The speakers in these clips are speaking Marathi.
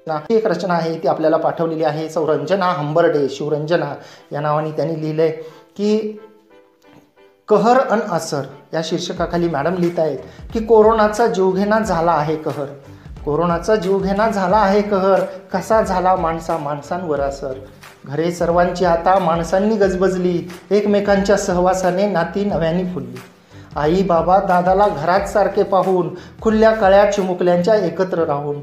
एक रचना आहे ती आपल्याला पाठवलेली आहे सौरंजना हंबर्डे, शिवरंजना या नावाने त्यांनी लिहिलंय की कहर अन असर या शीर्षकाखाली मॅडम लिहित आहेत की कोरोनाचा जीवघेणा झाला आहे कहर, कोरोनाचा जीवघेणा झाला आहे कहर, कसा झाला माणसांवर असर. घरे सर्वांची आता माणसांनी गजबजली, एकमेकांच्या सहवासाने नाती नव्याने फुलली. आई बाबा दादाला घरात सारखे पाहून, खुल्या काळ्या चिमुकल्यांच्या एकत्र राहून.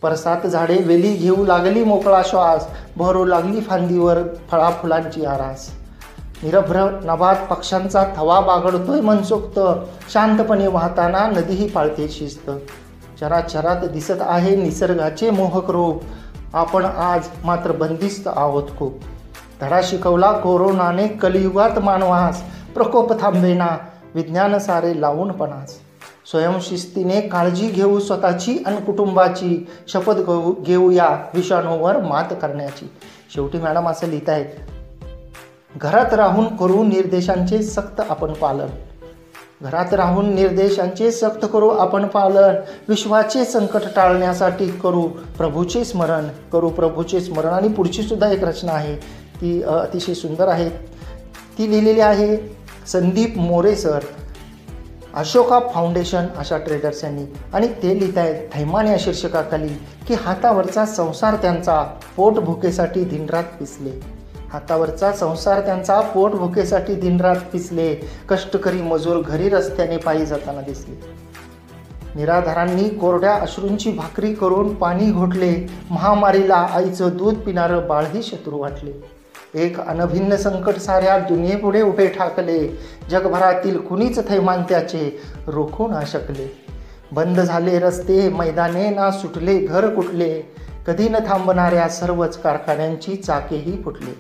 परसात झाडे वेली घेऊ लागली मोकळा श्वास, बहरू लागली फांदीवर फळाफुलांची आरास. निरभ्र नभात पक्ष्यांचा थवा बागडतोय मनसोक्त, शांतपणे वाहताना नदीही पाळते शिस्त. चराचरात दिसत आहे निसर्गाचे मोहक रूप, आपण आज मात्र बंदिस्त आहोत खूप. धडा शिकवला कोरोनाने कलियुगात मानवास, प्रकोप थांबेना विज्ञान सारे लावून पणास. स्वयंशिस्तीने काळजी घेऊ स्वतःची आणि कुटुंबाची, शपथ घेऊया विषाणूवर मात करण्याची. शेवटी मॅडम असं लिहित आहेत, घरात राहून करू निर्देशांचे सक्त आपण पालन, घरात राहून निर्देशांचे सक्त करू आपण पालन. विश्वाचे संकट टाळण्यासाठी करू प्रभूचे स्मरण, करू प्रभूचे स्मरण. आणि पुढची सुद्धा एक रचना आहे ती अतिशय सुंदर आहे, ती लिहिलेली आहे संदीप मोरे सर, अशोका फाउंडेशन अशा ट्रेडर्स यांनी. आणि ते लिहित आहेत थैमान या शीर्षकाखाली की हातावरचा संसार त्यांचा पोट भुकेसाठी दिनरात पिसले, हातावरचा संसार त्यांचा पोट भुकेसाठी दिनरात पिसले. कष्टकरी मजूर घरी रस्त्याने पायी जाताना दिसले. निराधारांनी कोरड्या अश्रूंची भाकरी करून पाणी घोटले, महामारीला आईचं दूध पिणारं बाळही शत्रू वाटले. एक अनभिन्न संकट साऱ्या दुनियेपुढे उभे ठाकले, जगभरातील कुणीच थैमान त्याचे रोखू ना शकले. बंद झाले रस्ते मैदाने ना सुटले घर कुठले, कधी न थांबणाऱ्या सर्वच कारखान्यांची चाकेही फुटले.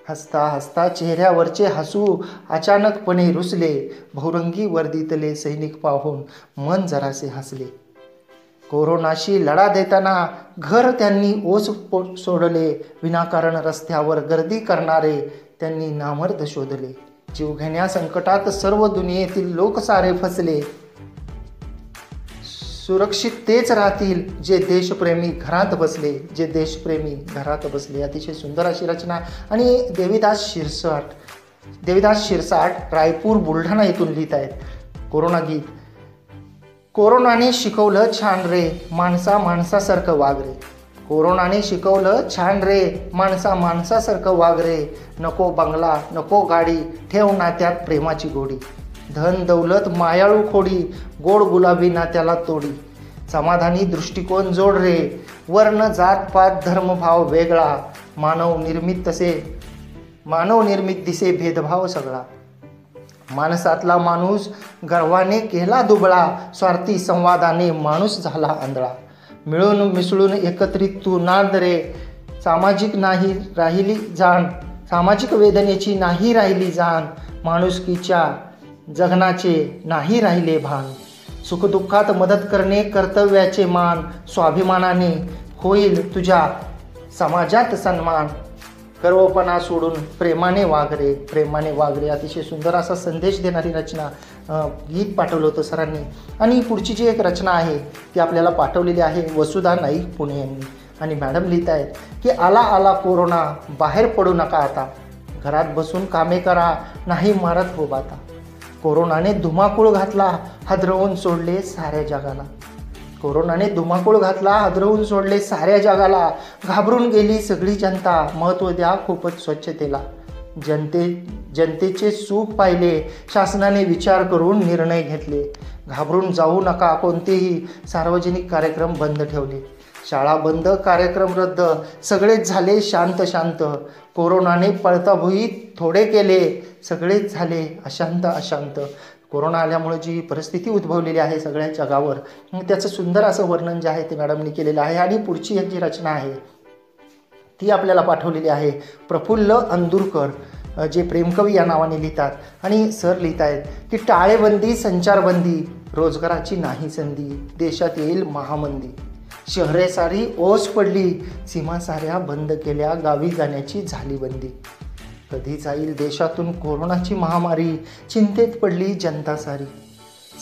हसता हसता चेहऱ्यावरचे हसू अचानकपणे रुसले, बहुरंगी वर्दीतले सैनिक पाहून मन जरासे हसले. कोरोनाशी लढा देताना घर त्यांनी ओस सोडले, विनाकारण रस्त्यावर गर्दी करणारे त्यांनी नामर्द शोधले. जीवघेण्या संकटात सर्व दुनियेतील लोक सारे फसले, सुरक्षित तेच राहतील जे देशप्रेमी घरात बसले, जे देशप्रेमी घरात बसले. अतिशय सुंदर अशी रचना. आणि देवीदास शिरसाट रायपूर बुलढाणा येथून लिहित आहेत कोरोना गीत. कोरोनाने शिकवलं छान रे माणसासारखं वाग रे, कोरोनाने शिकवलं छान रे माणसासारखं वाग रे. नको बंगला नको गाडी, ठेव नात्यात प्रेमाची गोडी. धन दौलत मायाळू खोडी, गोड गुलाबी नात्याला तोडी. समाधानी दृष्टिकोन जोड रे, वर्ण जात पात धर्मभाव वेगळा. मानव निर्मित दिसे भेदभाव सगळा. माणसातला माणूस गर्वाने केला दुबळा, स्वार्थी संवादाने माणूस झाला आंधळा. मिळून मिसळून एकत्रित तू नांद रे, सामाजिक वेदनेची नाही राहिली जाण. माणुसकीच्या जगण्याचे नाही राहिले भान. सुखदुःखात मदत करणे कर्तव्याचे मान, स्वाभिमानाने होईल तुझ्या समाजात सन्मान. गर्वपणा सोडून प्रेमाने वागरे. अतिशय सुंदर असा संदेश देणारी रचना गीत पाठवलं होतं सरांनी. आणि पुढची जी एक रचना आहे ती आपल्याला पाठवलेली आहे वसुधा नाईक पुणे यांनी. आणि मॅडम लिहित आहेत की आला कोरोना, बाहेर पडू नका आता, घरात बसून कामे करा, नाही मारत हो बाता. कोरोनाने धुमाकूळ घातला, हादरवून सोडले साऱ्या जगाला. कोरोनाने धुमाकूळ घातला, हादरवून सोडले साऱ्या जगाला. घाबरून गेली सगळी जनता, महत्त्व द्या खूपच स्वच्छतेला. जनतेचे सुख पाहिले, शासनाने विचार करून निर्णय घेतले. घाबरून जाऊ नका, कोणतेही सार्वजनिक कार्यक्रम बंद ठेवले. शाळा बंद, कार्यक्रम रद्द, सगळेच झाले शांत. कोरोनाने पळताभुई थोडे केले, सगळेच झाले अशांत. कोरोना आल्यामुळे जी परिस्थिती उद्भवलेली आहे सगळ्या जगावर, त्याचं सुंदर असं वर्णन जे आहे ते मॅडमनी केलेलं आहे. आणि पुढची एक जी रचना आहे ती आपल्याला पाठवलेली आहे प्रफुल्ल अंदुरकर, जे प्रेमकवी या नावाने लिहितात. आणि सर लिहित आहेत की टाळेबंदी संचारबंदी, रोजगाराची नाही संधी, देशात येईल महामंदी. शहरे सारी ओस पडली, सीमा साऱ्या बंद केल्या, गावी जाण्याची झाली बंदी. कधी जाईल देशातून कोरोनाची महामारी, चिंतेत पडली जनता सारी.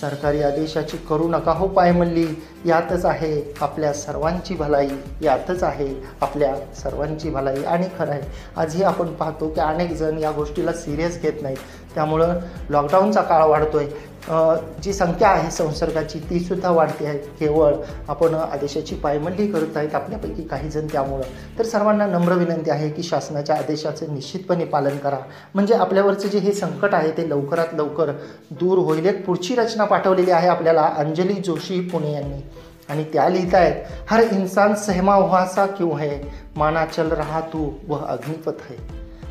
सरकारी आदेशाची करू नका हो पायमल्ली, यातच आहे आपल्या सर्वांची भलाई, यातच आहे आपल्या सर्वांची भलाई. आणि खरं आहे, आजही आपण पाहतो की अनेक जण या गोष्टीला सिरियस घेत नाहीत. त्यामुळं लॉकडाऊनचा काळ वाढतो आहे, जी संख्या आहे संसर्गाची तीसुद्धा वाढते आहे. केवळ आपण आदेशाची पायमल्ली करत आहेत आपल्यापैकी काही जण. त्यामुळं तर सर्वांना नम्र विनंती आहे की शासनाच्या आदेशाचं निश्चितपणे पालन करा, म्हणजे आपल्यावरचं जे हे संकट आहे ते लवकरात लवकर दूर होईल. एक पुढची रचना पाठवलेली आहे आपल्याला अंजली जोशी पुणे यांनी, आणि त्या लिहित आहेत, हर इंसान सहमा हुआ सा क्यों है, माना चल रहा तू वह अग्निपथ है.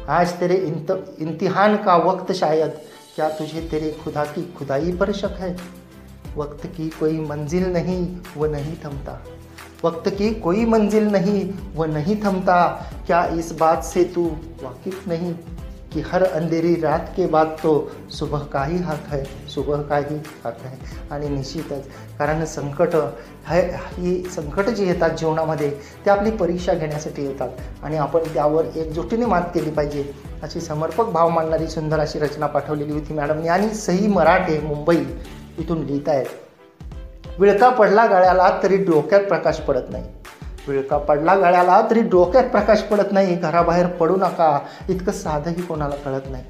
आज तेरे इम्तिहान का वक्त शायद, क्या तुझे तेरे खुदा की खुदाई पर शक है. वक्त की कोई मंजिल नहीं वो नहीं थमता, वक्त की कोई मंजिल नहीं वो नहीं थमता. क्या इस बात से तू वाकिफ नहीं कि हर अंधेरी रात के बाद तो सुबह का ही हक है, सुबह का ही हक है. आणि निश्चितच, कारण संकट ही संकट जी येतात जीवनामध्ये ते आपली परीक्षा घेण्यासाठी येतात आणि आपण त्यावर एकजुटीने मात केली पाहिजे, अशी समर्पक भाव मांडणारी सुंदर अशी रचना पाठवलेली होती मॅडमनी. आणि सई मराठे मुंबई इथून लिहित आहेत, विळका पडला गळ्याला तरी डोक्यात प्रकाश पडत नाही, विळका पडला गळ्याला तरी डोक्यात प्रकाश पडत नाही, घराबाहेर पडू नका इतकं साधंही कोणाला कळत नाही.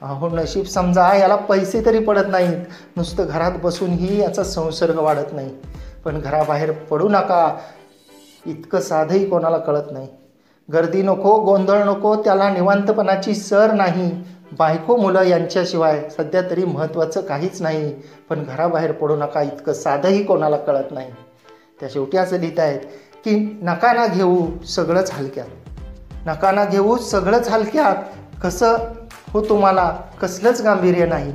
अहो नशीब समजा याला पैसे तरी पडत नाहीत, नुसतं घरात बसूनही याचा संसर्ग वाढत नाही. पण घराबाहेर पडू नका इतकं साधंही कोणाला कळत नाही. गर्दी नको, गोंधळ नको, त्याला निवांतपणाची सर नाही. बायको मुलं यांच्याशिवाय सध्या तरी महत्त्वाचं काहीच नाही, पण घराबाहेर पडू नका इतकं साधंही कोणाला कळत नाही. त्या शेवटी असं लिहित आहेत की नका ना घेऊ सगळंच हलक्यात, नका ना घेऊ सगळंच हलक्यात, कसं हो तुम्हाला कसलंच गांभीर्य नाही.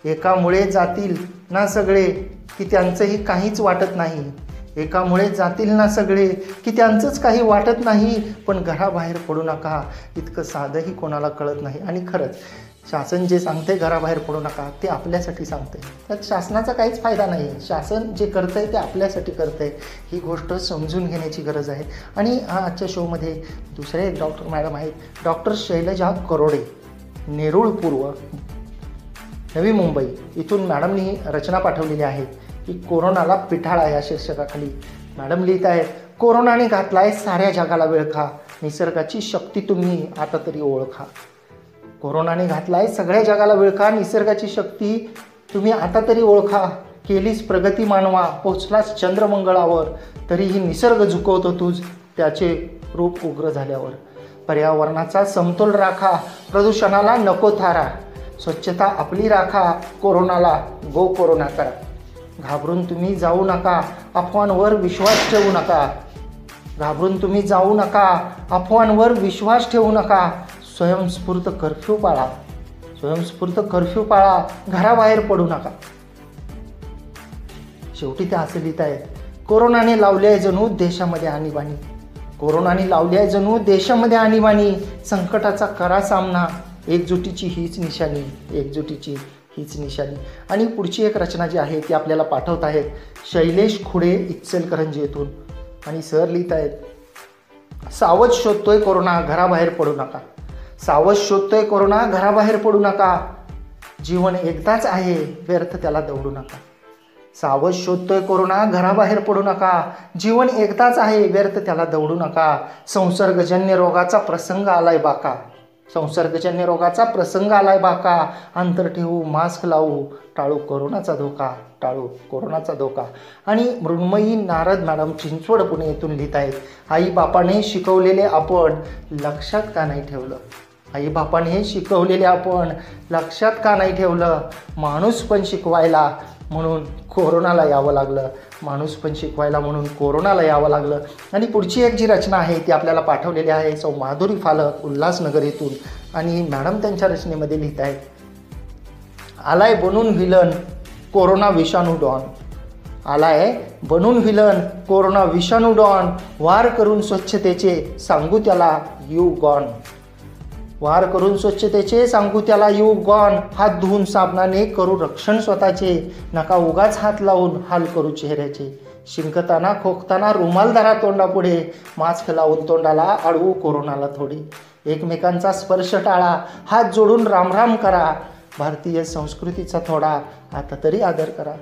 एकामुळे जातील ना सगळे की त्यांचंही काहीच वाटत नाही, एकामुळे जातील ना सगळे की त्यांचंच काही वाटत नाही, पण घराबाहेर पडू नका इतकं साधंही कोणाला कळत नाही. आणि खरंच शासन जे सांगते घराबाहेर पडू नका ते आपल्यासाठी सांगते, त्यात शासनाचा काहीच फायदा नाही. शासन जे करतं आहे ते आपल्यासाठी करतं आहे, ही गोष्ट समजून घेण्याची गरज आहे. आणि आजच्या शोमध्ये दुसरे एक डॉक्टर मॅडम आहेत, डॉक्टर शैलजा करोडे, नेरूळ पूर्व, नवी मुंबई इथून मॅडमनी रचना पाठवलेली आहे की कोरोनाला पिठाळा या शीर्षकाखाली. मॅडम लिहित आहेत, कोरोनाने घातलाय साऱ्या जगाला विळखा, निसर्गाची शक्ती तुम्ही आता तरी ओळखा. कोरोनाने घातलाय सगळ्या जगाला विळखा, निसर्गाची शक्ती तुम्ही आता तरी ओळखा. केलीस प्रगती मानवा, पोचलास चंद्रमंगळावर, तरीही निसर्ग झुकवतो तुझ त्याचे रूप उग्र झाल्यावर. पर्यावरणाचा समतोल राखा, प्रदूषणाला नको थारा, स्वच्छता आपली राखा, कोरोनाला गो कोरोना करा. घाबरून तुम्ही जाऊ नका, अफवांवर विश्वास ठेवू नका, घाबरून तुम्ही जाऊ नका, अफवांवर विश्वास ठेवू नका. स्वयंस्फूर्त कर्फ्यू पाळा, स्वयंस्फूर्त कर्फ्यू पाळा, घराबाहेर पडू नका. शेवटी ते असं लिहित आहेत, कोरोनाने लावले आहे जणू देशामध्ये आणीबाणी, कोरोनाने लावली आहे जणू देशामध्ये आणीबाणी. संकटाचा करा सामना, एकजुटीची हीच निशाणी, एकजुटीची हीच निशाणी. आणि पुढची एक रचना जी आहे ती आपल्याला पाठवत आहेत शैलेश खुडे इचलकरंजी येथून. आणि सर लिहित आहेत, सावध शोधतोय कोरोना घराबाहेर पडू नका, सावध शोधतोय कोरोना घराबाहेर पडू नका. जीवन एकदाच आहे व्यर्थ त्याला दौडू नका. सावध शोधतोय कोरोना घराबाहेर पडू नका, जीवन एकदाच आहे व्यर्थ त्याला दौडू नका. संसर्गजन्य रोगाचा प्रसंग आलाय बाका, संसर्गजन्य रोगाचा प्रसंग आलाय बाका. अंतर ठेवू, मास्क लावू, टाळू कोरोनाचा धोका, टाळू कोरोनाचा धोका. आणि मृण्मयी नारद मॅडम चिंचवड पुणे येथून लिहित आहेत, आई बापाने शिकवलेले आपण लक्षात का नाही ठेवलं, आई बापाने शिकवलेले आपण लक्षात का नाही ठेवलं. माणूस पण शिकवायला म्हणून कोरोनाला यावं लागलं, माणूस पण शिकवायला म्हणून कोरोनाला यावं लागलं. आणि पुढची एक जी रचना आहे ती आपल्याला पाठवलेली आहे सौ माधुरी फालक उल्हासनगर येथून. आणि मॅडम त्यांच्या रचनेमध्ये लिहित आहेत, आलाय बनून व्हिलन कोरोना विषाणू डॉन, आलाय बनून व्हिलन कोरोना विषाणू डॉन. वार करून स्वच्छतेचे सांगू त्याला यू गॉन, वार करून स्वच्छतेचे सांगू त्याला यू गॉन. हात धुवून साबणाने करू रक्षण स्वतःचे, नका उगाच हात लावून हाल करू चेहऱ्याचे. शिंकताना खोकताना रुमाल धरा तोंडापुढे, मास्क लावून तोंडाला अडवू कोरोनाला थोडे. एकमेकांचा स्पर्श टाळा, हात जोडून रामराम करा, भारतीय संस्कृतीचा थोडा आता तरी आदर करा.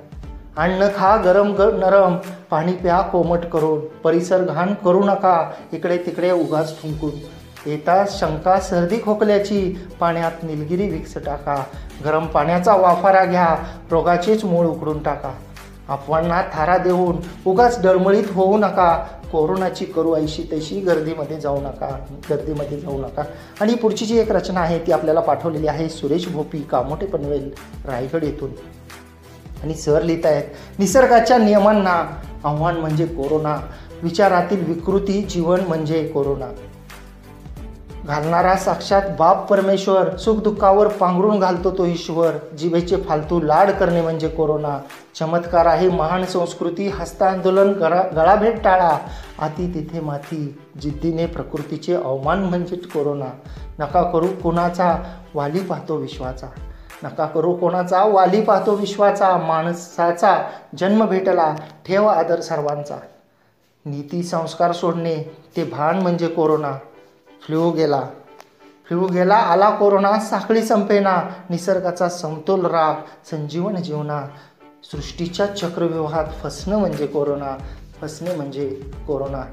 अन्न खा गरम नरम, पाणी प्या कोमट करून, परिसर घाण करू नका इकडे तिकडे उगाच थुंकून. येता शंका सर्दी खोकल्याची, पाण्यात निलगिरी विक्स टाका. गरम पाण्याचा वाफारा घ्या, रोगाचेच मूळ उकडून टाका. अफवांना थारा देऊन उगाच डळमळीत होऊ नका. कोरोनाची करू ऐशी तशी गर्दीमध्ये जाऊ नका. आणि पुढची जी एक रचना आहे ती आपल्याला पाठवलेली आहे सुरेश भोपी, कामोठे पनवेल, रायगड येथून. आणि सर लिहित आहेत, निसर्गाच्या नियमांना आव्हान म्हणजे कोरोना, विचारातील विकृती जीवन म्हणजे कोरोना. घालणारा साक्षात बाप परमेश्वर, सुखदुःखावर पांघरून घालतो तो ईश्वर. जिभेचे फालतू लाड करणे म्हणजे कोरोना. चमत्कार आहे महान संस्कृती, हस्तांदोलन गळाभेट टाळा. आती तिथे माती, जिद्दीने प्रकृतीचे अवमान म्हणजे कोरोना. नका करू कोणाचा वाली पाहतो विश्वाचा. नका करू कोणाचा वाली पाहतो विश्वाचा. माणसाचा जन्म भेटला, ठेव आदर सर्वांचा. नीती संस्कार सोडणे ते भान म्हणजे कोरोना. फ्लू गेला आला कोरोना, साखळी संपेना. निसर्गाचा समतोल राख, संजीवन जीवना. सृष्टीच्या चक्रव्यूहात फसणं म्हणजे कोरोना.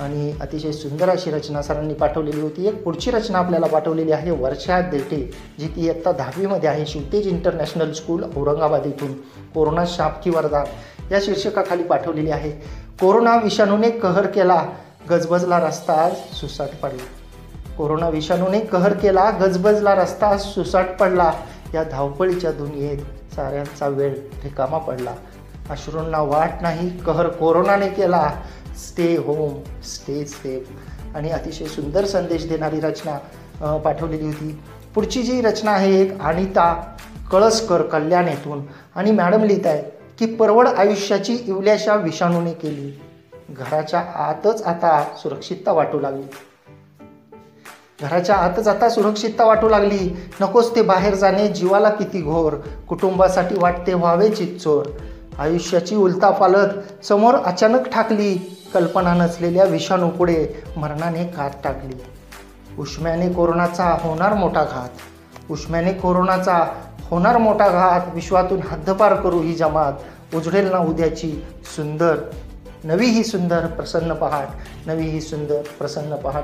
आणि अतिशय सुंदर अशी रचना सरांनी पाठवलेली होती. एक पुढची रचना आपल्याला पाठवलेली आहे वर्षा देठे, जी ती इयत्ता 10वीमध्ये आहे, शिवतेज इंटरनॅशनल स्कूल औरंगाबाद इथून. कोरोना शाप की वरदान या शीर्षकाखाली पाठवलेली आहे. कोरोना विषाणूने कहर केला, गजबजला रस्ता आज सुसाट पडला. कोरोना विषाणूने कहर केला, गजबजला रस्ता सुसाट पडला. या धावपळीच्या दुनियेत साऱ्यांचा वेळ रिकामा पडला. अश्रूंना वाट नाही, कहर कोरोनाने केला. Stay home, stay safe. आणि अतिशय सुंदर संदेश देणारी रचना पाठवलेली होती. पुढची जी रचना आहे एक अनिता कळसकर कल्याण येथून. आणि मॅडम लिहित आहे की परवड आयुष्याची इवल्याशा विषाणूने केली. घराच्या आतच आता सुरक्षितता वाटू लागली. नकोच ते बाहेर जाणे, जीवाला किती घोर. कुटुंबासाठी वाटते व्हावे चितचोर. आयुष्याची उलथापालथ समोर अचानक ठाकली. कल्पना नसलेल्या विषाणूपुढे मरणाने कात टाकली. उष्म्याने कोरोनाचा होणार मोठा घात. विश्वातून हद्दपार करू ही जमात. उजडेल ना उद्याची नवी ही सुंदर प्रसन्न पहाट.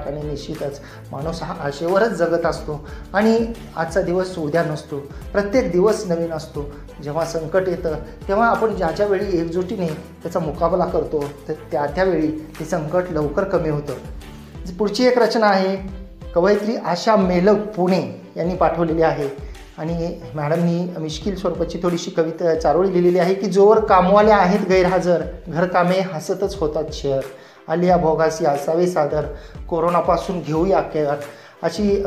आणि निश्चितच माणूस हा आशेवरच जगत असतो. आणि आजचा दिवस उद्या नसतो, प्रत्येक दिवस नवीन असतो. जेव्हा संकट येतं तेव्हा आपण ज्या वेळी एकजुटीने त्याचा मुकाबला करतो तर त्यावेळी ते संकट लवकर कमी होतं. पुढची एक रचना आहे कवयित्री आशा मेलक पुणे यांनी पाठवलेली आहे. आणि मॅडमनी मिश्किल स्वरूपाची थोडीशी कविता चारोळी लिहिलेली आहे की जोवर कामवाल्या आहेत गैरहजर, घरकामे हसतच होतात शेअर. आलिया भोगासी असावे सादर, कोरोनापासून घेऊया केअर. अशी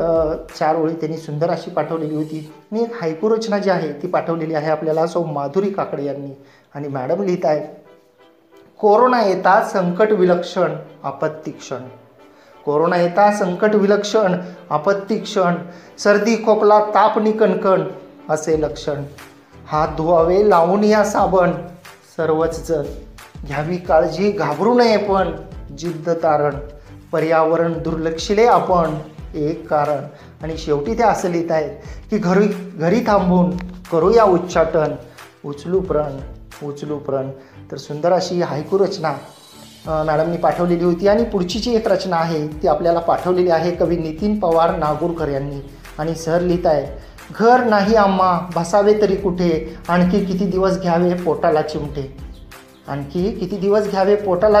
4 ओळी त्यांनी सुंदर अशी पाठवलेली होती. आणि एक हायकू रचना जी आहे ती पाठवलेली आहे आपल्याला सौ माधुरी काकडे यांनी. आणि मॅडम लिहित आहेत, कोरोना येता संकट विलक्षण आपत्ती क्षण. सर्दी खोकला ताप नि कणकण असे लक्षण. हात धुवावे लावून या साबण. सर्वच जण घ्यावी काळजी, घाबरू नये पण जिद्द तारण. पर्यावरण दुर्लक्षिले आपण एक कारण. आणि शेवटी ते असं लिहित आहेत की घरी थांबून करूया उच्चाटन. उचलू प्रण. तर सुंदर अशी हायकू रचना मॅडमनी पाठवलेली होती. आणि पुढची जी एक रचना आहे ती आपल्याला पाठवलेली आहे कवी नितीन पवार नागूरकर यांनी. आणि सर लिहित आहे, घर नाही आम्हा बसावे तरी कुठे. आणखी किती दिवस घ्यावे पोटाला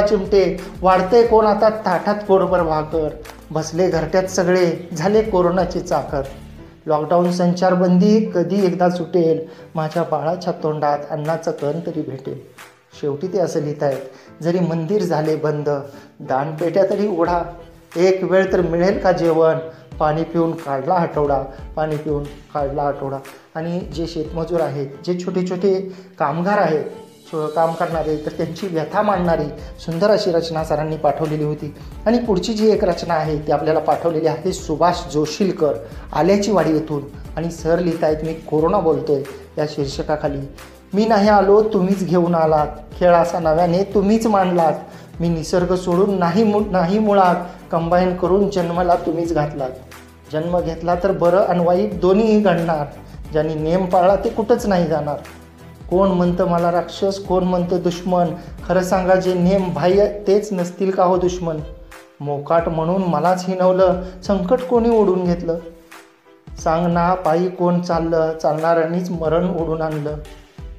चिमटे. वाढते कोण आता ताटात पोटभर भाकर. बसले घरट्यात सगळे झाले कोरोनाचे चाकर. लॉकडाऊन संचारबंदी कधी एकदा सुटेल. माझ्या बाळाच्या तोंडात अन्नाचं कण तरी भेटेल. शेवटी ते असं लिहित आहेत, जरी मंदिर झाले बंद, दानपेट्या तरी उघडा. एक वेळ तर मिळेल का जेवण. पाणी पिऊन काढला आठवडा. आणि जे शेतमजूर आहेत, जे छोटे छोटे कामगार आहेत, काम करणारे, तर त्यांची व्यथा मांडणारी सुंदर अशी रचना सरांनी पाठवलेली होती. आणि पुढची जी एक रचना आहे ती आपल्याला पाठवलेली आहे सुभाष जोशीलकर आल्याची वाडी येथून. आणि सर लिहित आहेत, मी कोरोना बोलतोय या शीर्षकाखाली. मी नाही आलो तुम्हीच घेऊन आलात. खेळ असा नव्याने तुम्हीच मांडलात. मी निसर्ग सोडून नाही मुळात. कंबाईन करून जन्माला तुम्हीच घातलात. जन्म घेतला तर बरं आणि वाईट दोन्हीही घडणार. ज्यांनी नेम पाळला ते कुठंच नाही जाणार. कोण म्हणतं मला राक्षस, कोण म्हणतं दुश्मन. खरं सांगा, जे नेम बाह्य तेच नसतील का हो दुश्मन. मोकाट म्हणून मलाच हिणवलं, संकट कोणी ओढून घेतलं. सांग ना पायी कोण चाललं, चालणाऱ्यांनीच मरण ओढून आणलं.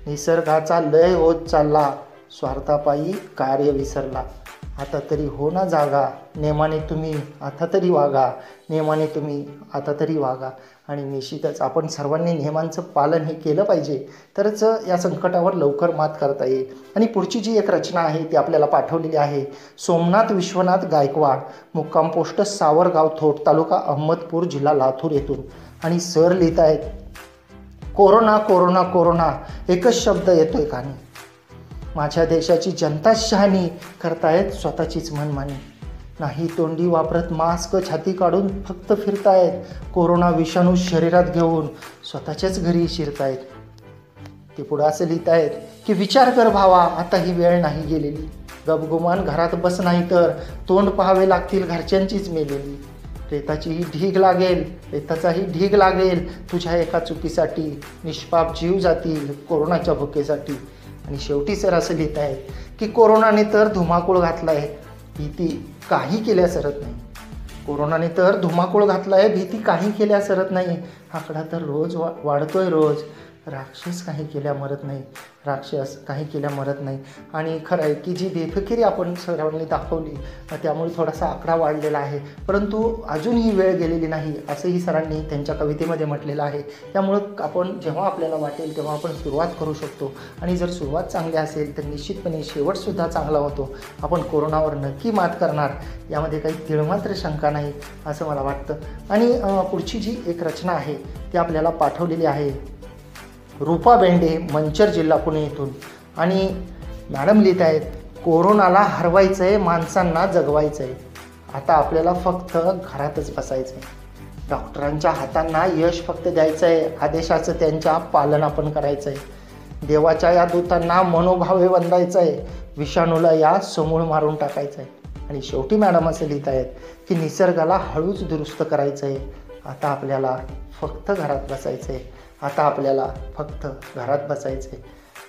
निसर्गाचा लय होत चालला, स्वार्थापायी कार्य विसरला. आता तरी हो ना जागा, नेमाने तुम्ही आता तरी वागा, नेमाने तुम्ही आता तरी वागा. आणि निश्चितच आपण सर्वांनी नियमांचं पालन हे केलं पाहिजे, तरच या संकटावर लवकर मात करता येईल. आणि पुढची जी एक रचना आहे ती आपल्याला पाठवलेली आहे. सोमनाथ विश्वनाथ गायकवाड, मुक्काम पोस्ट सावरगाव थोट, तालुका अहमदपूर, जिल्हा लातूर येथून. आणि सर लिहित आहेत, कोरोना कोरोना कोरोना एकच शब्द येतोय कानी. माझ्या देशाची जनता शहाणी, करतायत स्वतःचीच मनमानी. नाही तोंडी वापरत मास्क, छाती काढून फक्त फिरतायत. कोरोना विषाणू शरीरात घेऊन स्वतःच्याच घरी शिरतायत. ते पुढं असं लिहित आहेत की विचार कर भावा, आता ही वेळ नाही गेलेली. गपगुमान घरात बस, नाही तर तोंड पाहावे लागतील घरच्यांचीच मेलेली. प्रेताचीही ढीग लागेल, प्रेताचाही ढीग लागेल तुझ्या एका चुकीसाठी. निष्पाप जीव जातील कोरोनाच्या भुकेसाठी. आणि शेवटी सर असं लिहित आहेत की कोरोनाने तर धुमाकूळ घातला आहे, भीती काही केल्या सरत नाही. कोरोनाने तर धुमाकूळ घातला आहे, भीती काही केल्या सरत नाही. आकडा तर रोज वाढतोय रोज. राक्षस काही केल्या मरत नाही, राक्षस काही केल्या मरत नाही. आणि खरं आहे की जी बेफिकिरी आपण सर्वांनी दाखवली त्यामुळे थोडासा आकडा वाढलेला आहे, परंतु अजूनही वेळ गेलेली नाही असंही सरांनी त्यांच्या कवितेमध्ये म्हटलेलं आहे. त्यामुळं आपण जेव्हा आपल्याला वाटेल तेव्हा आपण सुरुवात करू शकतो. आणि जर सुरुवात चांगली असेल तर निश्चितपणे शेवटसुद्धा चांगला होतो. आपण कोरोनावर नक्की मात करणार, यामध्ये काही तिळमात्र शंका नाही असं मला वाटतं. आणि पुढची जी एक रचना आहे ती आपल्याला पाठवलेली आहे रूपा बेंडे, मंचर, जिल्हा पुणे येथून. आणि मॅडम लिहित आहेत, कोरोनाला हरवायचं आहे, माणसांना जगवायचं आहे. आता आपल्याला फक्त घरातच बसायचं आहे. डॉक्टरांच्या हातांना यश फक्त द्यायचं आहे, आदेशाचं त्यांच्या पालन आपण करायचं आहे. देवाच्या या दूतांना मनोभावे वंदायचं आहे, विषाणूला या समूळ मारून टाकायचं आहे. आणि शेवटी मॅडम असं लिहित आहेत की निसर्गाला हळूच दुरुस्त करायचं आहे. आता आपल्याला फक्त घरात बसायचं आहे, आता आपल्याला फक्त घरात बसायचं आहे.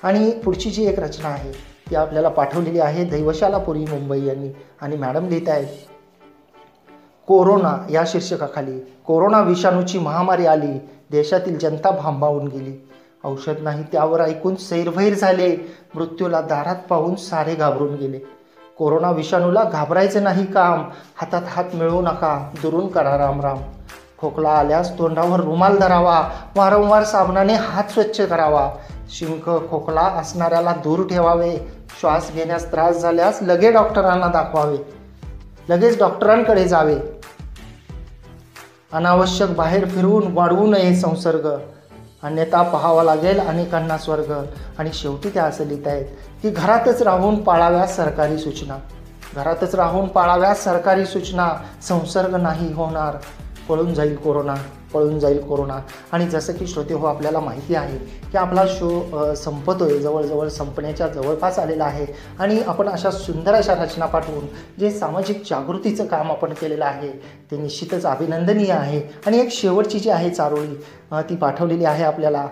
आणि पुढची जी एक रचना आहे ती आपल्याला पाठवलेली आहे दैवशालापुरी, मुंबई यांनी. आणि मॅडम लिहित आहेत, कोरोना या शीर्षकाखाली, कोरोना विषाणूची महामारी आली, देशातील जनता भांबावून गेली. औषध नाही त्यावर ऐकून सैरभैर झाले, मृत्यूला दारात पाहून सारे घाबरून गेले. कोरोना विषाणूला घाबरायचं नाही काम, हातात हात मिळवू नका, दुरून करा राम राम. खोकला आल्यास तोंडावर रुमाल धरावा, वारंवार साबणाने हात स्वच्छ करावा. शिंक खोकला असणाऱ्याला दूर ठेवावे. श्वास घेण्यास त्रास झाल्यास लगेच डॉक्टरांना दाखवावे, लगेच डॉक्टरांकडे जावे. अनावश्यक बाहेर फिरवून वाढवू नये संसर्ग, अन्यथा पाहावा लागेल अनेकांना स्वर्ग. आणि शेवटी त्या असं लिहित आहेत की घरातच राहून पाळाव्या सरकारी सूचना, घरातच राहून पाळाव्या सरकारी सूचना. संसर्ग नाही होणार, पळून जाईल कोरोना, पळून जाईल कोरोना. आणि जसं की श्रोते हो, आपल्याला माहिती आहे की आपला शो संपतोय, जवळजवळ संपण्याच्या जवळपास आलेला आहे. आणि आपण अशा सुंदर अशा रचना पाठवून जे सामाजिक जागृतीचं काम आपण केलेलं आहे ते निश्चितच अभिनंदनीय आहे. आणि एक शेवटची जी आहे चारोळी ती पाठवलेली आहे आपल्याला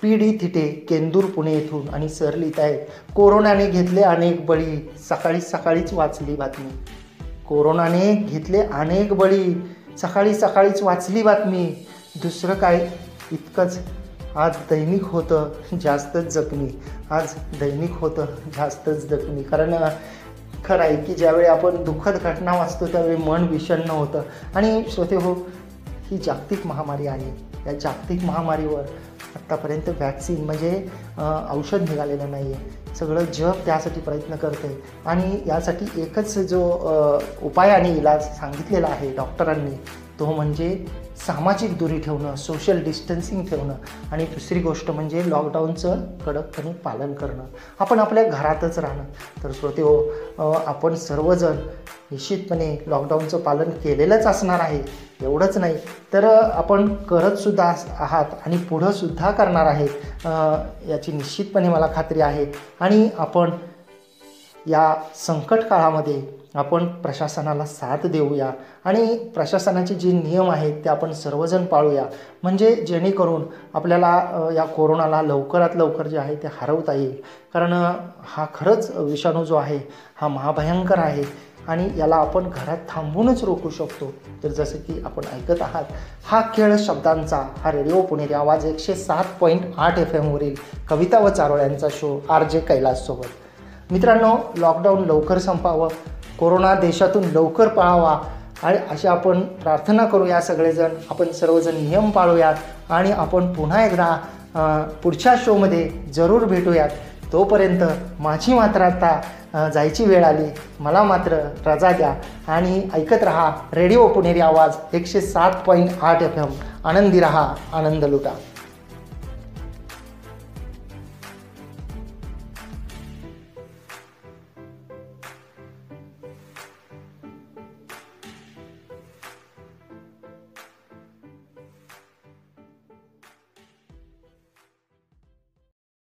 PD थिटे, केंदूर, पुणे येथून. आणि सर लिहित आहेत, कोरोनाने घेतले अनेक बळी, सकाळीच वाचली बातमी. कोरोनाने घेतले अनेक बळी, सकाळीच वाचली बातमी. दुसरं काय इतकंच, आज दैनिक होतं जास्तच जखमी, आज दैनिक होतं जास्तच जखमी. कारण खरं आहे की ज्यावेळी आपण दुःखद घटना वाचतो त्यावेळी मन विषण्ण होतं. आणि श्रोते हो, ही जागतिक महामारी आहे. या जागतिक महामारीवर आत्तापर्यंत वॅक्सिन म्हणजे औषध निघालेलं नाही आहे. सगळं जग त्यासाठी प्रयत्न करतं आहे. आणि यासाठी एकच जो उपाय आणि इलाज सांगितलेला आहे डॉक्टरांनी तो म्हणजे सामाजिक दूरी ठेवणं, सोशल डिस्टन्सिंग ठेवणं. आणि दुसरी गोष्ट म्हणजे लॉकडाऊनचं कडकपणे पालन करणं, आपण आपल्या घरातच राहणं. तर श्रोते हो, आपण सर्वजण निश्चितपणे लॉकडाऊनचं पालन केलेलंच असणार आहे. एवढंच नाही तर आपण करतसुद्धा आहात आणि पुढंसुद्धा करणार आहेत याची निश्चितपणे मला खात्री आहे. आणि आपण या संकट काळामध्ये आपण प्रशासनाला साथ देऊया आणि प्रशासनाचे जे नियम आहेत ते आपण सर्वजण पाळूया, म्हणजे जेणेकरून आपल्याला या कोरोनाला लवकरात लवकर जे आहे ते हरवता येईल. कारण हा खरंच विषाणू जो आहे हा महाभयंकर आहे आणि याला आपण घरात थांबूनच रोखू शकतो. तर जसं की आपण ऐकत आहात हा खेळ शब्दांचा, हा रेडिओ पुणेरी आवाज 107.8 FM वरील कविता व चारोळ्यांचा शो RJ कैलाससोबत. मित्रांनो, लॉकडाऊन लवकर संपावं, कोरोना देशातून लवकर पळावा आणि अशी आपण प्रार्थना करूया. सगळेजण आपण सर्वजण नियम पाळूयात आणि आपण पुन्हा एकदा पुढच्या शोमध्ये जरूर भेटूयात. तोपर्यंत माझी मात्र आता जायची वेळ आली. मला मात्र रजा द्या आणि ऐकत रहा रेडिओ पुणेरी आवाज 107.8 FM. आनंदी रहा, आनंद लुटा.